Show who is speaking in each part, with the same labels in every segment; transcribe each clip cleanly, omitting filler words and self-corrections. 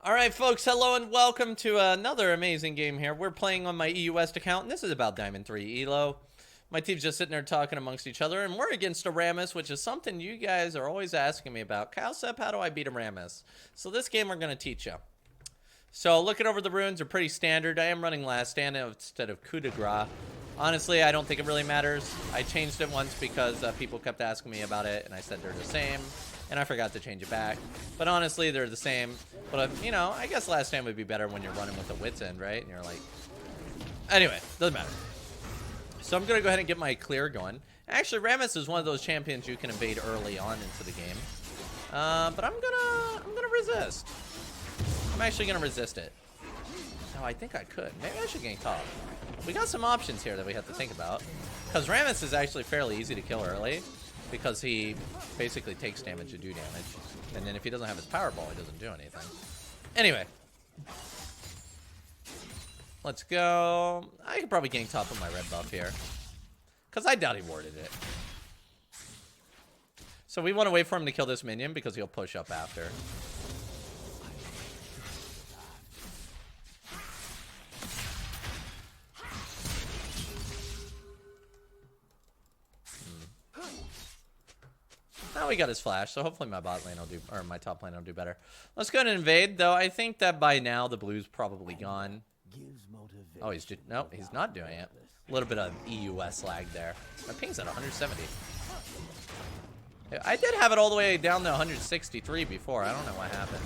Speaker 1: Alright folks, hello and welcome to another amazing game here. We're playing on my EU West account, and this is about Diamond 3 Elo. My team's just sitting there talking amongst each other, and we're against a Rammus, which is something you guys are always asking me about. Cowsep, how do I beat a Rammus? So this game we're going to teach you. So looking over the runes are pretty standard. I am running Last Stand instead of Coup de Grace. Honestly, I don't think it really matters. I changed it once because people kept asking me about it, and I said they're the same. And I forgot to change it back. But honestly, they're the same. But, you know, I guess Last Stand would be better when you're running with the Wits End, right? And you're like... Anyway, doesn't matter. So I'm going to go ahead and get my clear going. Actually, Rammus is one of those champions you can invade early on into the game. But I'm gonna resist. I'm actually going to resist it. Oh, I think I could. Maybe I should gank top. We got some options here that we have to think about. Because Rammus is actually fairly easy to kill early. Because he basically takes damage to do damage. And then if he doesn't have his power ball, he doesn't do anything. Anyway. Let's go. I could probably gank top of my red buff here. Because I doubt he warded it. So we want to wait for him to kill this minion because he'll push up after. Now we got his flash, so hopefully my bot lane will do, or my top lane will do better. Let's go ahead and invade, though. I think that by now the blue's probably gone. Oh, he's just, no, he's not doing it. A little bit of EUS lag there. My ping's at 170. I did have it all the way down to 163 before. I don't know what happened.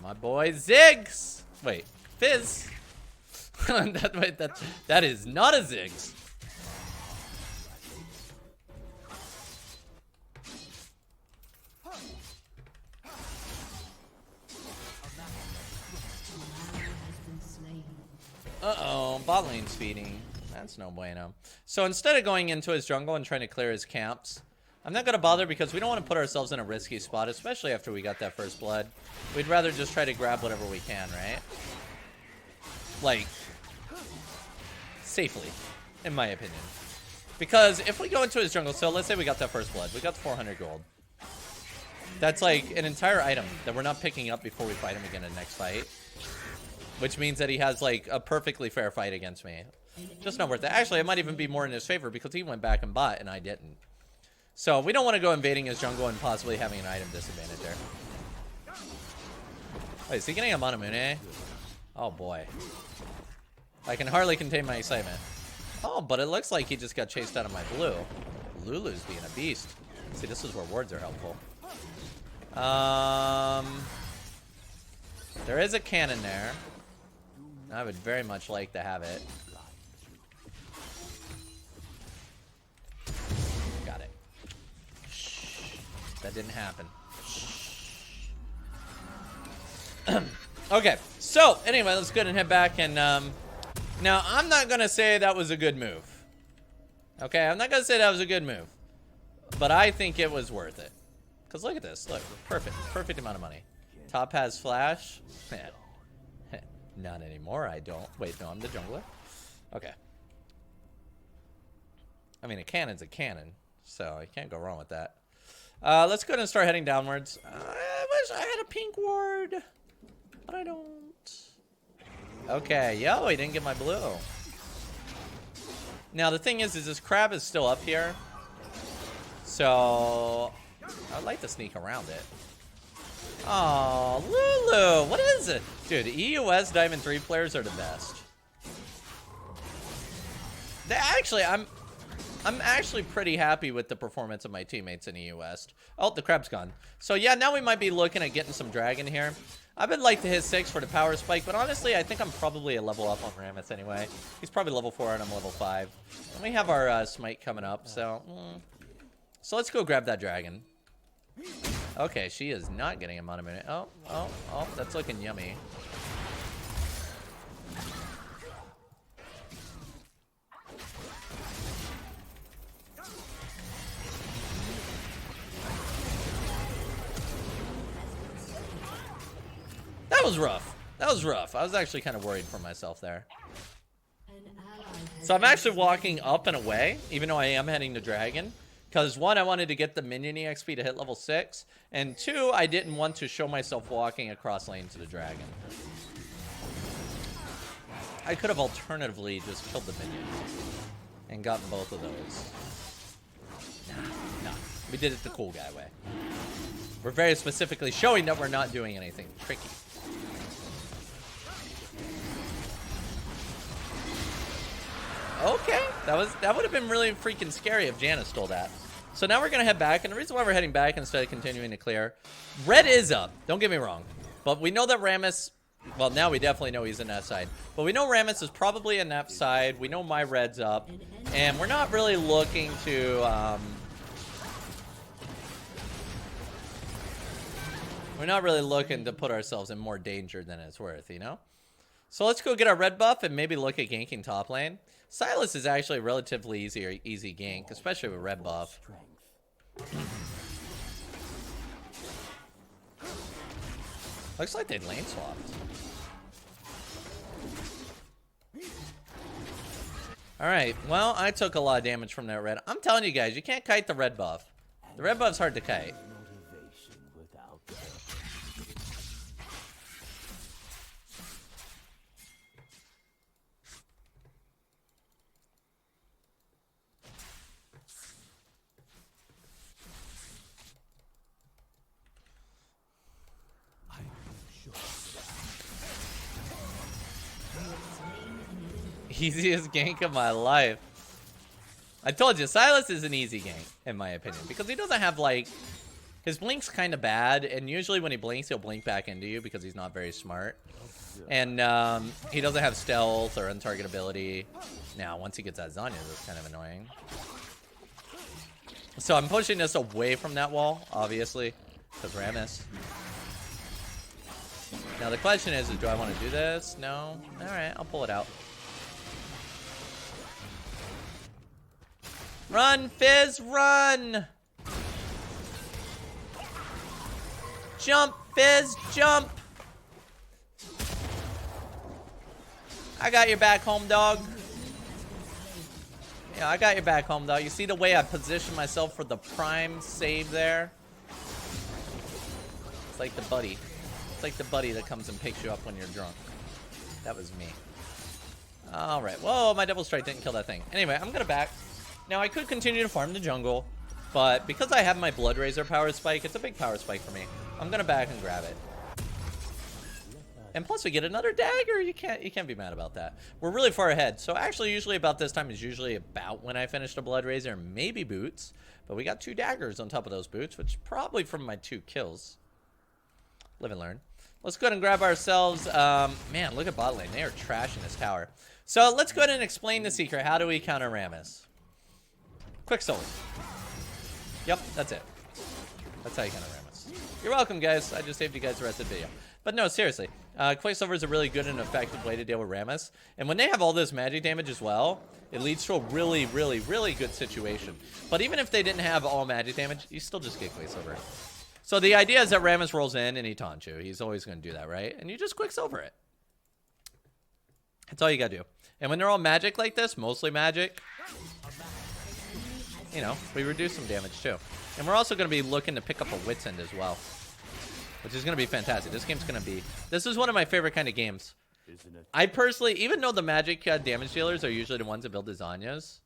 Speaker 1: My boy Ziggs. Wait, Fizz. that is not a Ziggs. Uh-oh, bot lane's feeding. That's no bueno. So instead of going into his jungle and trying to clear his camps, I'm not going to bother because we don't want to put ourselves in a risky spot, especially after we got that first blood. We'd rather just try to grab whatever we can, right? Like, safely, in my opinion. Because if we go into his jungle, so let's say we got that first blood. We got 400 gold. That's like an entire item that we're not picking up before we fight him again in the next fight. Which means that he has like a perfectly fair fight against me. Just not worth it. Actually, it might even be more in his favor because he went back and bought and I didn't. So we don't want to go invading his jungle and possibly having an item disadvantage there. Wait, is he getting a Manamune? Oh boy. I can hardly contain my excitement. Oh, but it looks like he just got chased out of my blue. Lulu's being a beast. See, this is where wards are helpful. There is a cannon there. I would very much like to have it. That didn't happen. Okay, so anyway, let's go ahead and head back. And now I'm not gonna say that was a good move. Okay, I'm not gonna say that was a good move, but I think it was worth it. Cause look at this, look, perfect amount of money. Top has flash. Not anymore. I don't. Wait, no, I'm the jungler. Okay. I mean, a cannon's a cannon, so you can't go wrong with that. Let's go ahead and start heading downwards. I wish I had a pink ward, but I don't. Okay, yo, he didn't get my blue. Now, the thing is this crab is still up here. So, I'd like to sneak around it. Oh, Lulu, what is it? Dude, EUS Diamond 3 players are the best. Actually, I'm actually pretty happy with the performance of my teammates in EU West. Oh, the crab's gone. So yeah, now we might be looking at getting some dragon here. I would like to hit 6 for the power spike, but honestly, I think I'm probably a level up on Rammus anyway. He's probably level 4 and I'm level 5. And we have our smite coming up, so... So let's go grab that dragon. Okay, she is not getting him on a minute. Oh, that's looking yummy. That was rough. That was rough. I was actually kind of worried for myself there. So I'm actually walking up and away, even though I am heading to Dragon. Because, one, I wanted to get the minion EXP to hit level 6. And 2, I didn't want to show myself walking across lane to the Dragon. I could have alternatively just killed the minion. And gotten both of those. Nah. We did it the cool guy way. We're very specifically showing that we're not doing anything tricky. Okay, that would have been really freaking scary if Janna stole that. So now we're gonna head back, and the reason why we're heading back instead of continuing to clear, red is up. Don't get me wrong, but we know that Rammus. Well, now we definitely know he's in that side, but we know Rammus is probably in that side. We know my red's up, and we're not really looking to. We're not really looking to put ourselves in more danger than it's worth, you know. So let's go get our red buff and maybe look at ganking top lane. Sylas is actually a relatively easy gank, especially with red buff. Looks like they lane swapped. Alright, well, I took a lot of damage from that red. I'm telling you guys, you can't kite the red buff. The red buff's hard to kite. Easiest gank of my life. I told you, Sylas is an easy gank, in my opinion, because he doesn't have, like, his blink's kind of bad, and usually when he blinks, he'll blink back into you because he's not very smart. And he doesn't have stealth or untargetability. Now, once he gets that Zanya, that's kind of annoying. So I'm pushing this away from that wall, obviously, because Rammus. Now the question is do I want to do this? No? Alright, I'll pull it out. Run, Fizz, run! Jump, Fizz, jump! I got your back, home dog. Yeah, I got your back, home dog. You see the way I positioned myself for the prime save there? It's like the buddy. It's like the buddy that comes and picks you up when you're drunk. That was me. Alright, whoa, my double strike didn't kill that thing. Anyway, I'm gonna back. Now, I could continue to farm the jungle, but because I have my Blood Razor power spike, it's a big power spike for me. I'm gonna back and grab it. And plus, we get another dagger. You can't be mad about that. We're really far ahead. So actually, usually about this time is usually about when I finish the Blood Razor, maybe boots. But we got 2 daggers on top of those boots, which is probably from my 2 kills. Live and learn. Let's go ahead and grab ourselves. Man, look at bot lane. They are trashing this tower. So let's go ahead and explain the secret. How do we counter Rammus? Quicksilver. Yep, that's it. That's how you counter Rammus. You're welcome, guys. I just saved you guys the rest of the video. But no, seriously. Quicksilver is a really good and effective way to deal with Rammus. And when they have all this magic damage as well, it leads to a really, really, really good situation. But even if they didn't have all magic damage, you still just get Quicksilver. So the idea is that Rammus rolls in and he taunts you. He's always going to do that, right? And you just Quicksilver it. That's all you got to do. And when they're all magic like this, mostly magic, you know, we reduce some damage too. And we're also going to be looking to pick up a Wit's End as well, which is going to be fantastic. This game's going to be... This is one of my favorite kind of games. I personally, even though the magic damage dealers are usually the ones that build the Zanyas,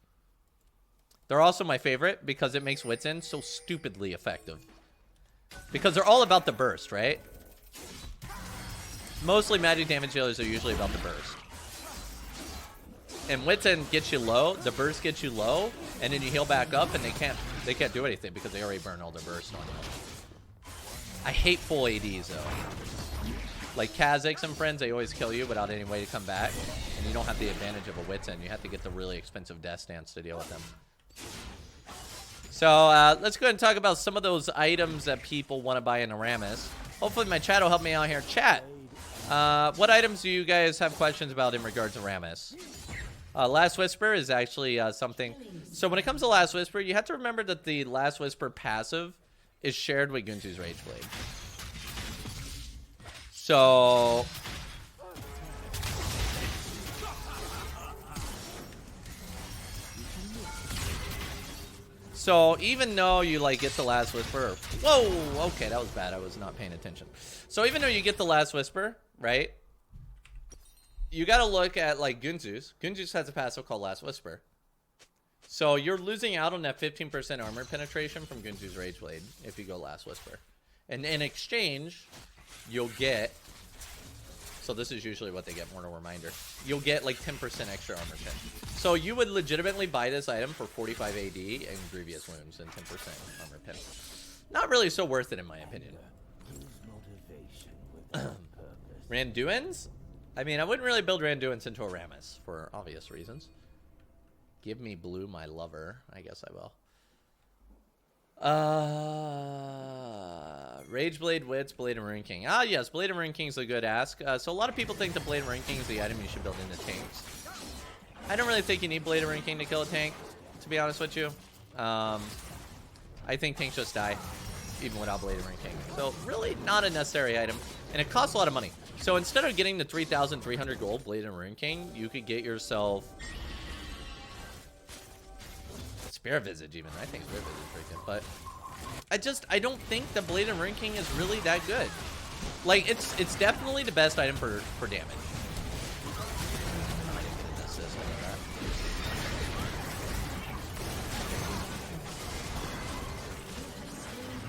Speaker 1: they're also my favorite because it makes Wit's End so stupidly effective. Because they're all about the burst, right? Mostly magic damage dealers are usually about the burst. And Wit's End gets you low, the burst gets you low, and then you heal back up, and they can't do anything because they already burned all their burst on you. I hate full ADs though. Like Kha'Zix and friends, they always kill you without any way to come back, and you don't have the advantage of a Wit's End. You have to get the really expensive Death Stance to deal with them. So let's go ahead and talk about some of those items that people want to buy in Rammus. Hopefully my chat will help me out here. Chat, what items do you guys have questions about in regards to Rammus? Last Whisper is actually something. So when it comes to Last Whisper, you have to remember that the Last Whisper passive is shared with Guntu's Rageblade. So even though you like get the last whisper, whoa, okay, that was bad. I was not paying attention. So even though you get the last whisper, right? You got to look at like Gunzu's. Gunzu's has a passive called Last Whisper. So you're losing out on that 15% armor penetration from Gunzu's Rage Blade if you go Last Whisper. And in exchange, you'll get, so this is usually what they get, more to reminder, you'll get like 10% extra armor pen. So you would legitimately buy this item for 45 AD and Grievous Wounds and 10% armor pen. Not really so worth it in my opinion. Randuin's? I mean, I wouldn't really build Randuin's into a Rammus for obvious reasons. Give me blue, my lover. I guess I will. Rageblade, Wits, Blade and Rune King. Ah, yes, Blade and Rune King is a good ask. So a lot of people think the Blade and Rune King is the item you should build into tanks. I don't really think you need Blade and Rune King to kill a tank, to be honest with you. I think tanks just die, even without Blade and Rune King. So really not a necessary item. And it costs a lot of money. So instead of getting the 3,300 gold Blade and Rune King, you could get yourself Spirit Visage even. I think Spirit Visage is pretty good. But I don't think the Blade and Rune King is really that good. Like, it's definitely the best item for damage.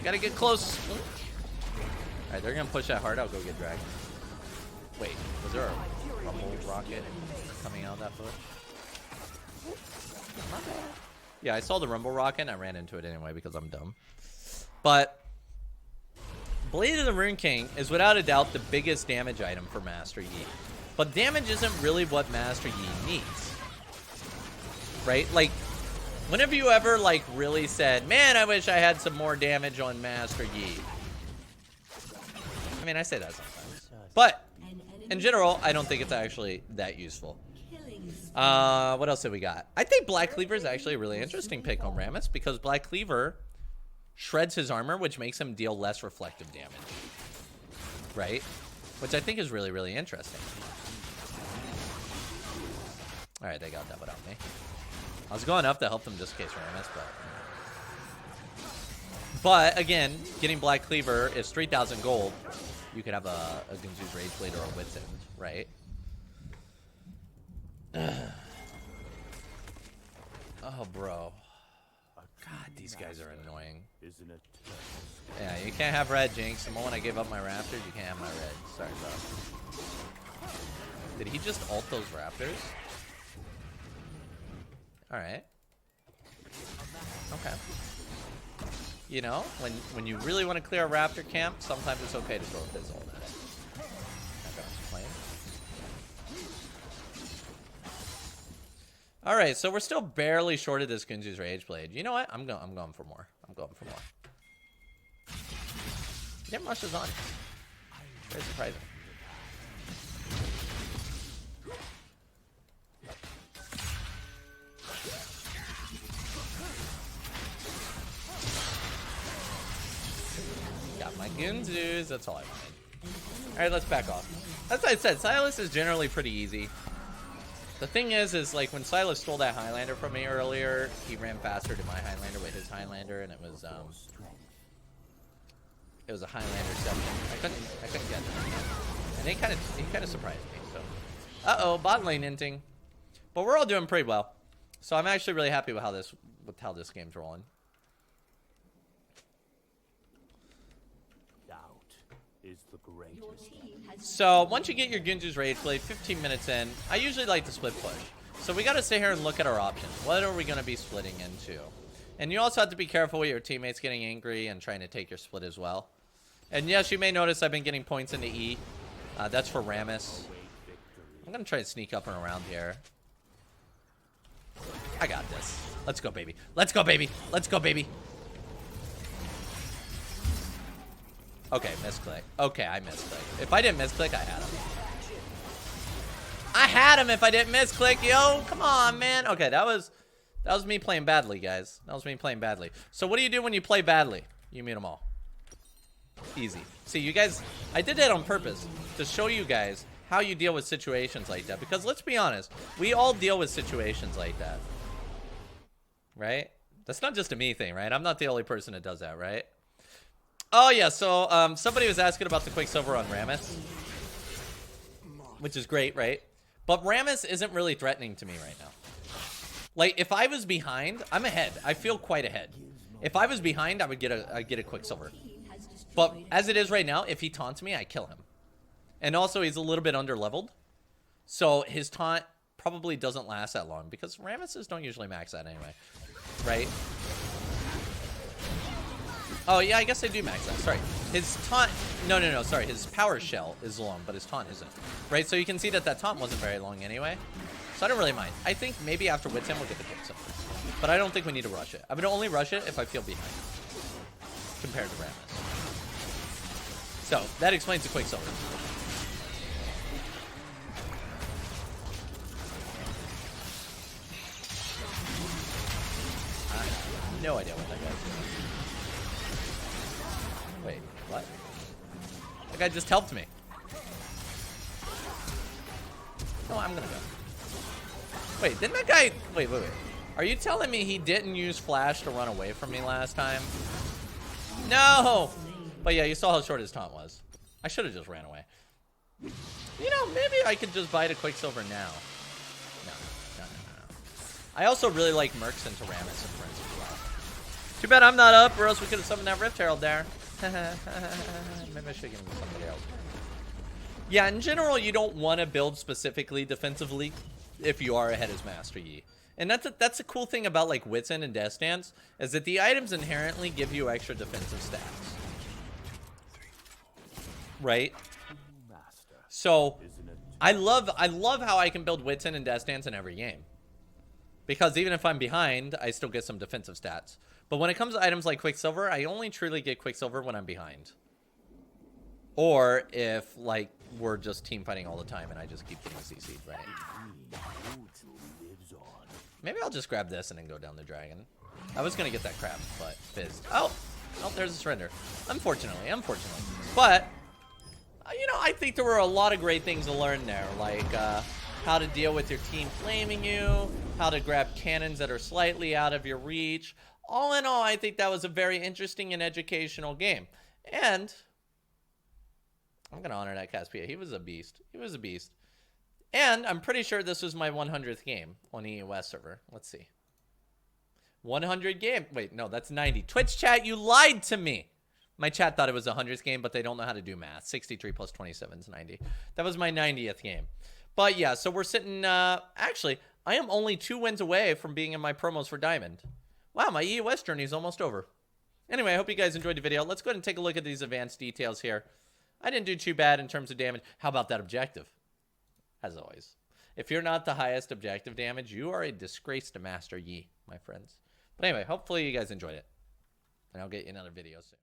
Speaker 1: Gotta get close. Alright, they're gonna push that hard. I'll go get dragged. Wait, was there a rumble rocket coming out of that bush? Not bad. Yeah, I saw the rumble rocket and I ran into it anyway because I'm dumb. But Blade of the Rune King is without a doubt the biggest damage item for Master Yi. But damage isn't really what Master Yi needs. Right? Like, whenever you ever, like, really said, man, I wish I had some more damage on Master Yi. I mean, I say that sometimes. But, in general, I don't think it's actually that useful. What else did we got? I think Black Cleaver is actually a really interesting pick on Rammus because Black Cleaver shreds his armor, which makes him deal less reflective damage. Right? Which I think is really, really interesting. Alright, they got that without me. I was going up to help them just in case Rammus, but again, getting Black Cleaver is 3,000 gold. You could have a Gunzu's Rage Blade or a Wit's End, right? Oh, bro. God, these guys are annoying. Yeah, you can't have red, Jinx. The moment I gave up my raptors, you can't have my red. Sorry, bro. Did he just ult those raptors? Alright. Okay. You know, when you really want to clear a raptor camp, sometimes it's okay to throw a fizz ult at it. Alright, so we're still barely short of this Gunzu's Rage Blade. You know what? I'm going for more. I'm going for more. He didn't rush his on. Very surprising. Got my Gunzus. That's all I wanted. Alright, let's back off. As I said, Silas is generally pretty easy. The thing is like when Silas stole that Highlander from me earlier, he ran faster to my Highlander with his Highlander, and it was a Highlander 7. I couldn't get it. And he kind of surprised me. So, bot lane inting, but we're all doing pretty well. So I'm actually really happy with how this game's rolling.
Speaker 2: Is the greatest.
Speaker 1: So once you get your Gunzu's Rage Blade, 15 minutes in, I usually like to split push. So we got to sit here and look at our options. What are we going to be splitting into? And you also have to be careful with your teammates getting angry and trying to take your split as well. And yes, you may notice I've been getting points into E. That's for Rammus. I'm going to try to sneak up and around here. I got this. Let's go, baby. Let's go, baby. Let's go, baby. Okay, misclick. Okay, I misclicked. If I didn't misclick, I had him. I had him if I didn't misclick, yo. Come on, man. Okay, that was me playing badly, guys. That was me playing badly. So what do you do when you play badly? You mute them all. Easy. See, you guys, I did that on purpose to show you guys how you deal with situations like that. Because let's be honest, we all deal with situations like that. Right? That's not just a me thing, right? I'm not the only person that does that, right? Oh, yeah, so somebody was asking about the Quicksilver on Rammus, which is great, right? But Rammus isn't really threatening to me right now. Like, if I was behind, I'm ahead. I feel quite ahead. If I was behind, I would get a Quicksilver. But as it is right now, if he taunts me, I kill him. And also, he's a little bit under-leveled. So his taunt probably doesn't last that long, because Rammuses don't usually max that anyway. Right? Oh, yeah, I guess they do max that. Sorry. His taunt... No, sorry. His power shell is long, but his taunt isn't. Right? So you can see that that taunt wasn't very long anyway. So I don't really mind. I think maybe after Wits we'll get the Quicksilver. But I don't think we need to rush it. I would only rush it if I feel behind. Compared to Rammus. So, that explains the Quicksilver. I have no idea what that guy's doing. Wait, what? That guy just helped me. No, I'm gonna go. Wait, didn't that guy... Wait. Are you telling me he didn't use Flash to run away from me last time? No! But yeah, you saw how short his taunt was. I should have just ran away. You know, maybe I could just buy the Quicksilver now. No. I also really like Mercs into Rammus and Friends as well. Too bad I'm not up, or else we could have summoned that Rift Herald there. Maybe I should give him somebody else. Yeah, in general, you don't want to build specifically defensively if you are ahead as Master Yi. And that's a cool thing about like Witsend and Death Stance, is that the items inherently give you extra defensive stats. Right? So I love how I can build Witsend and Death Stance in every game. Because even if I'm behind, I still get some defensive stats. But when it comes to items like Quicksilver, I only truly get Quicksilver when I'm behind. Or if like we're just team fighting all the time and I just keep getting CC'd, right? Maybe I'll just grab this and then go down the dragon. I was gonna get that crap, but fizzed. Oh, there's a surrender. Unfortunately. But, you know, I think there were a lot of great things to learn there. Like, how to deal with your team flaming you, how to grab cannons that are slightly out of your reach. All in all, I think that was a very interesting and educational game. And I'm gonna honor that Caspia. He was a beast. And I'm pretty sure this was my 100th game on the EOS server. Let's see. 100 game. Wait, no, that's 90. Twitch chat, you lied to me. My chat thought it was a 100th game, but they don't know how to do math. 63 plus 27 is 90. That was my 90th game. But yeah, so we're sitting... actually, I am only 2 wins away from being in my promos for Diamond. Wow, my EOS journey is almost over. Anyway, I hope you guys enjoyed the video. Let's go ahead and take a look at these advanced details here. I didn't do too bad in terms of damage. How about that objective? As always, if you're not the highest objective damage, you are a disgrace to Master Yi, my friends. But anyway, hopefully you guys enjoyed it. And I'll get you another video soon.